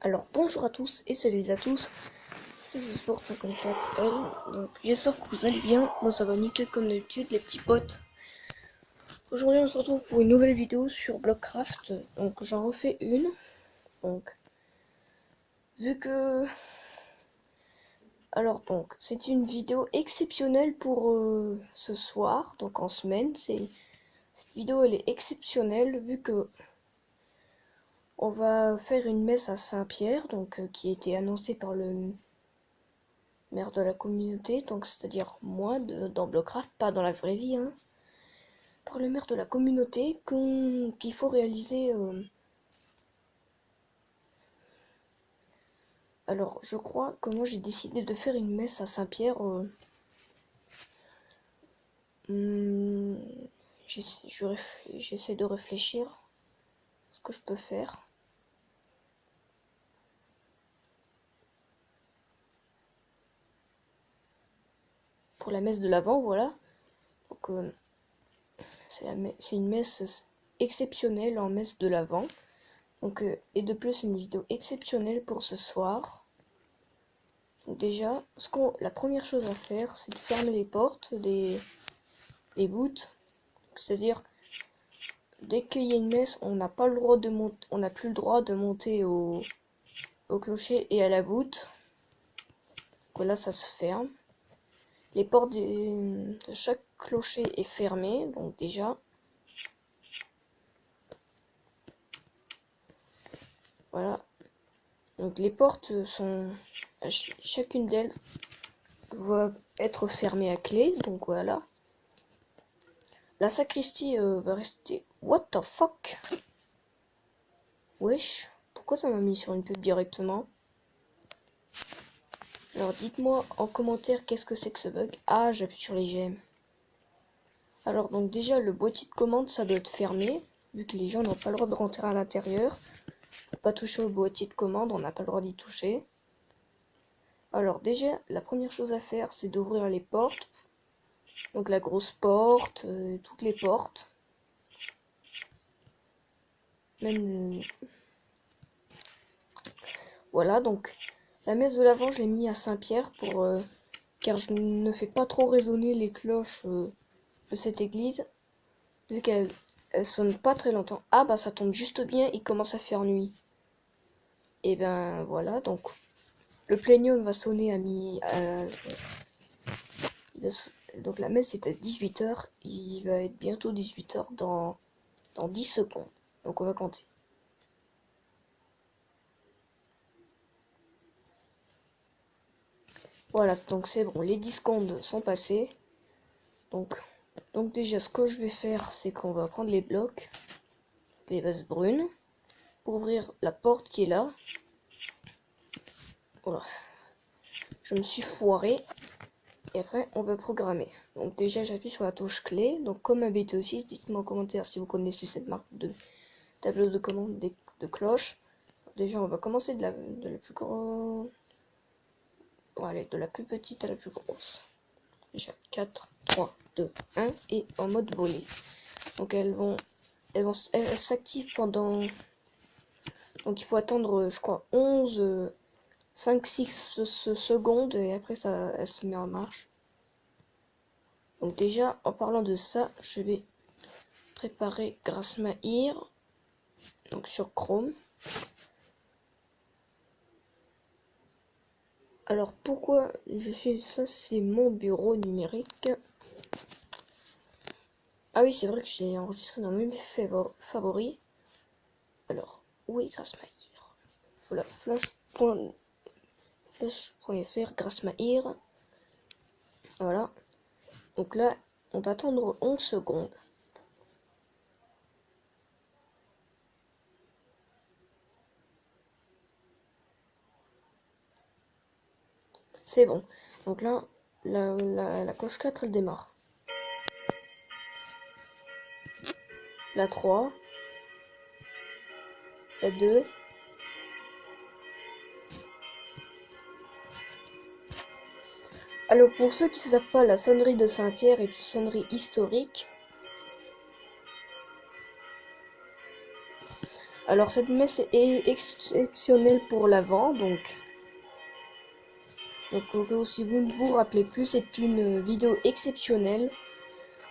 Alors bonjour à tous et salut à tous, c'est ce Sport 54L, donc j'espère que vous allez bien, moi ça va nickel comme d'habitude les petits potes. Aujourd'hui on se retrouve pour une nouvelle vidéo sur Blockcraft, donc j'en refais une, donc vu que... Alors donc c'est une vidéo exceptionnelle pour ce soir, donc en semaine, cette vidéo elle est exceptionnelle vu que on va faire une messe à Saint-Pierre, donc qui a été annoncée par le maire de la communauté, donc c'est-à-dire moi dans Blockcraft, pas dans la vraie vie, hein, par le maire de la communauté qu'il faut réaliser. Alors je crois que moi j'ai décidé de faire une messe à Saint-Pierre. Hmm, J'essaie de réfléchir à ce que je peux faire. Pour la messe de l'Avent, voilà. Donc c'est une messe exceptionnelle en messe de l'Avent. Donc, et de plus, c'est une vidéo exceptionnelle pour ce soir. Donc déjà, la première chose à faire, c'est de fermer les portes des voûtes. C'est-à-dire, dès qu'il y a une messe, on n'a pas le droit de monter, on n'a plus le droit de monter au clocher et à la voûte. Donc là, ça se ferme. Les portes de chaque clocher est fermée, donc déjà. Voilà. Donc les portes sont, chacune d'elles va être fermée à clé, donc voilà. La sacristie va rester. What the fuck? Wesh, pourquoi ça m'a mis sur une pub directement? Alors dites-moi en commentaire qu'est-ce que c'est que ce bug. Ah, j'appuie sur les gemmes. Alors donc déjà le boîtier de commande ça doit être fermé, vu que les gens n'ont pas le droit de rentrer à l'intérieur. Faut pas toucher au boîtier de commande, on n'a pas le droit d'y toucher. Alors déjà la première chose à faire c'est d'ouvrir les portes. Donc la grosse porte, toutes les portes. Même... Voilà, donc la messe de l'Avent je l'ai mis à Saint-Pierre pour... car je ne fais pas trop résonner les cloches de cette église, vu qu'elle sonne pas très longtemps. Ah bah ça tombe juste bien, il commence à faire nuit. Et ben voilà, donc le plénium va sonner à donc la messe est à 18h, il va être bientôt 18h dans 10 secondes. Donc on va compter. Voilà, donc c'est bon, les 10 secondes sont passées. Donc déjà ce que je vais faire, c'est qu'on va prendre les blocs, les vases brunes, pour ouvrir la porte qui est là. Voilà. Je me suis foiré. Et après, on va programmer. Donc déjà, j'appuie sur la touche clé. Donc comme un BTO6, dites-moi en commentaire si vous connaissez cette marque de tableau de commande de cloche. Déjà, on va commencer de la plus grosse... Bon, allez, de la plus petite à la plus grosse. Déjà, 4, 3, 2, 1. Et en mode volée. Donc elles s'activent pendant... Donc il faut attendre, je crois, 11... 5-6 secondes et après ça elle se met en marche. Donc déjà en parlant de ça, je vais préparer Grasshopper donc sur Chrome. Alors pourquoi je suis ça, c'est mon bureau numérique. Ah oui, c'est vrai que j'ai enregistré dans mes favoris. Alors où est Grasshopper? Voilà, flash.fr Grasshopper. Voilà. Donc là, on va attendre 11 secondes. C'est bon. Donc là, la cloche 4, elle démarre. La 3. La 2. Alors pour ceux qui ne savent pas, la sonnerie de Saint-Pierre est une sonnerie historique. Alors cette messe est exceptionnelle pour l'avant, donc si vous ne vous rappelez plus, c'est une vidéo exceptionnelle.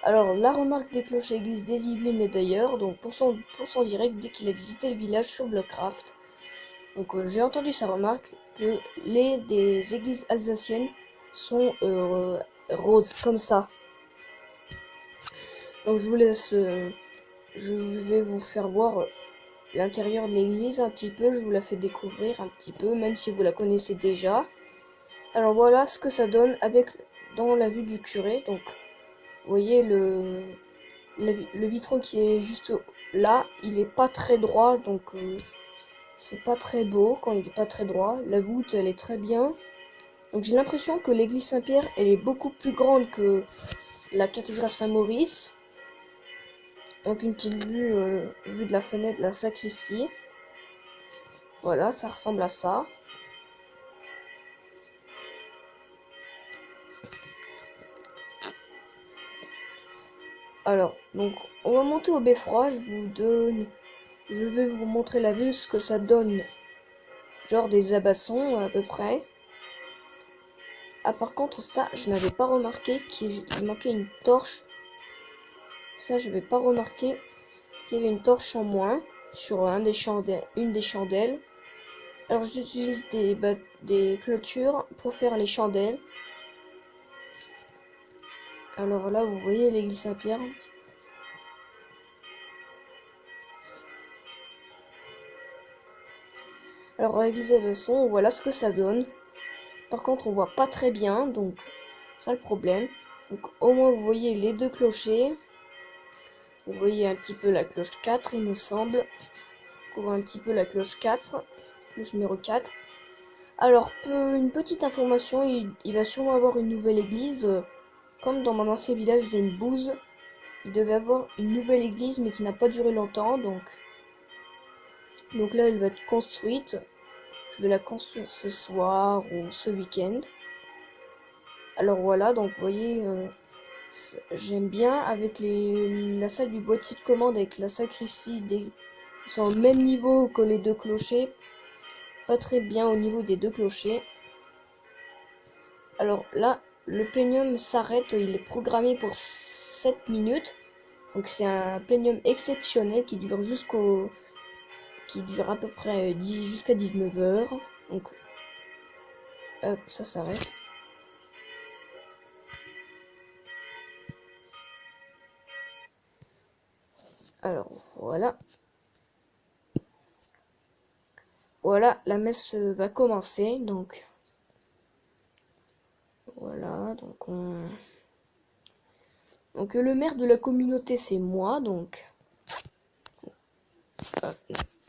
Alors la remarque des clochers églises des Yvelines et d'ailleurs, donc pour son direct dès qu'il a visité le village sur Blockcraft. Donc j'ai entendu sa remarque que des églises alsaciennes sont roses comme ça. Donc je vous laisse, je vais vous faire voir l'intérieur de l'église un petit peu, je vous la fais découvrir un petit peu, même si vous la connaissez déjà. Alors voilà ce que ça donne dans la vue du curé. Donc vous voyez le vitraux qui est juste là, il est pas très droit, donc c'est pas très beau quand il est pas très droit. La voûte elle est très bien. Donc j'ai l'impression que l'église Saint-Pierre elle est beaucoup plus grande que la cathédrale Saint-Maurice. Donc une petite vue de la fenêtre de la sacristie. Voilà, ça ressemble à ça. Alors, donc on va monter au beffroi, je vais vous montrer la vue, ce que ça donne. Genre des abassons à peu près. Ah par contre ça, je n'avais pas remarqué qu'il manquait une torche. Ça, je n'avais pas remarqué qu'il y avait une torche en moins sur une des chandelles. Alors j'utilise des clôtures pour faire les chandelles. Alors là, vous voyez l'église Saint-Pierre. Alors l'église Abasson, voilà ce que ça donne. Par contre, on voit pas très bien, donc ça le problème. Donc au moins vous voyez les deux clochers. Vous voyez un petit peu la cloche 4, il me semble. On voit un petit peu la cloche 4, cloche numéro 4. Alors, une petite information, il va sûrement avoir une nouvelle église. Comme dans mon ancien village, c'est une bouse. Il devait avoir une nouvelle église, mais qui n'a pas duré longtemps. Donc là, elle va être construite. Je vais la construire ce soir ou ce week-end. Alors voilà, donc vous voyez, j'aime bien avec la salle du boîtier de commande avec la sacristie. Ils sont au même niveau que les deux clochers. Pas très bien au niveau des deux clochers. Alors là, le plénium s'arrête, il est programmé pour 7 minutes. Donc c'est un plénium exceptionnel qui dure à peu près jusqu'à 19 h. Donc hop, ça s'arrête. Alors voilà. Voilà, la messe va commencer. Donc voilà, donc le maire de la communauté c'est moi, donc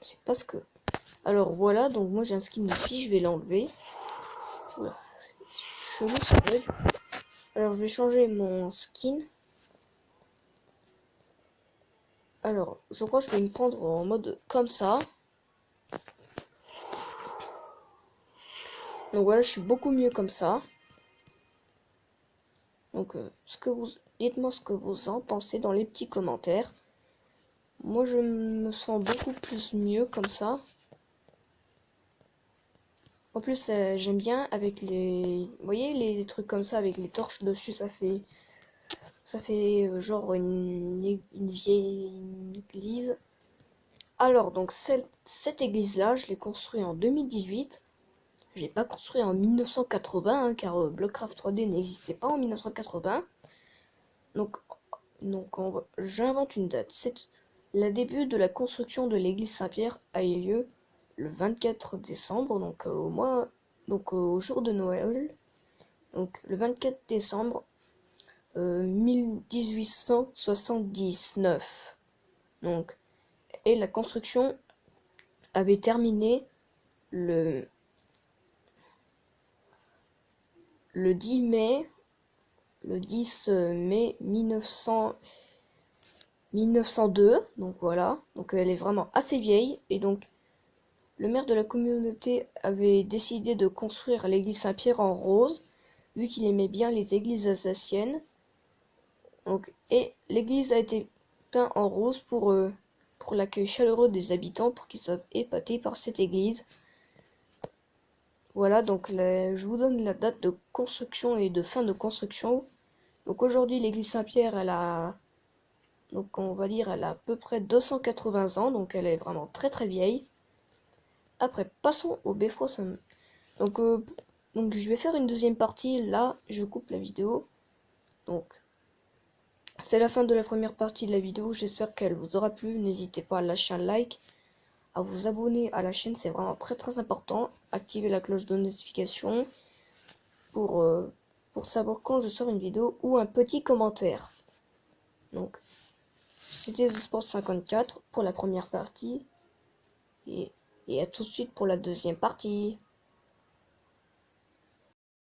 c'est pas ce que. Alors voilà, donc moi j'ai un skin de fille, je vais l'enlever. Voilà, c'est chelou ça bug. Alors je vais changer mon skin. Alors je crois que je vais me prendre en mode comme ça. Donc voilà, je suis beaucoup mieux comme ça. Donc dites-moi ce que vous en pensez dans les petits commentaires. Moi je me sens beaucoup plus mieux comme ça. En plus j'aime bien avec vous voyez les trucs comme ça avec les torches dessus, ça fait genre une vieille église. Alors donc cette église là, je l'ai construite en 2018. Je l'ai pas construit en 1980 hein, car Blockcraft 3D n'existait pas en 1980. Donc j'invente une date. Le début de la construction de l'église Saint-Pierre a eu lieu le 24 décembre, donc au jour de Noël. Donc le 24 décembre 1879. Donc, et la construction avait terminé le 10 mai 1902. Donc voilà, donc elle est vraiment assez vieille. Et donc le maire de la communauté avait décidé de construire l'église Saint-Pierre en rose, vu qu'il aimait bien les églises alsaciennes. Donc, et l'église a été peinte en rose pour pour l'accueil chaleureux des habitants pour qu'ils soient épatés par cette église. Voilà, donc je vous donne la date de construction et de fin de construction. Donc aujourd'hui, l'église Saint-Pierre, donc on va dire, elle a à peu près 280 ans, donc elle est vraiment très très vieille. Après, passons au Beffroi Saint. Donc, donc je vais faire une deuxième partie, là, je coupe la vidéo. Donc, c'est la fin de la première partie de la vidéo, j'espère qu'elle vous aura plu. N'hésitez pas à lâcher un like, à vous abonner à la chaîne, c'est vraiment très très important. Activez la cloche de notification pour, pour savoir quand je sors une vidéo ou un petit commentaire. Donc, c'était The Sport 54 pour la première partie et à tout de suite pour la deuxième partie.